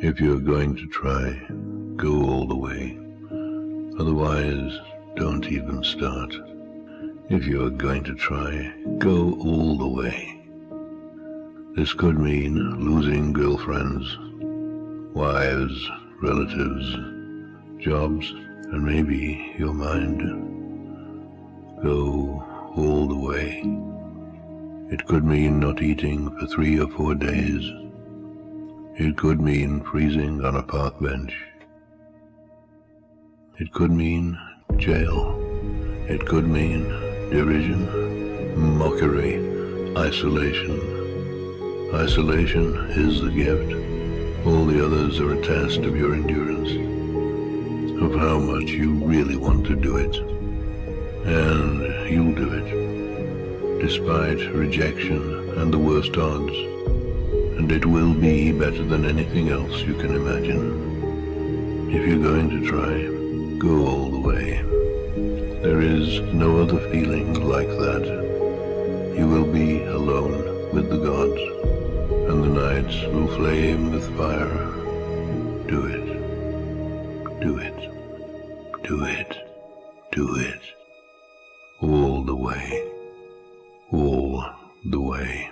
If you're going to try, go all the way. Otherwise, don't even start. If you're going to try, go all the way. This could mean losing girlfriends, wives, relatives, jobs, and maybe your mind. Go all the way. It could mean not eating for 3 or 4 days. It could mean freezing on a park bench. It could mean jail. It could mean derision, mockery, isolation. Isolation is the gift. All the others are a test of your endurance, of how much you really want to do it. And you'll do it, despite rejection and the worst odds. And it will be better than anything else you can imagine. If you're going to try, go all the way. There is no other feeling like that. You will be alone with the gods, and the nights will flame with fire. Do it. Do it. Do it. Do it. All the way. All the way.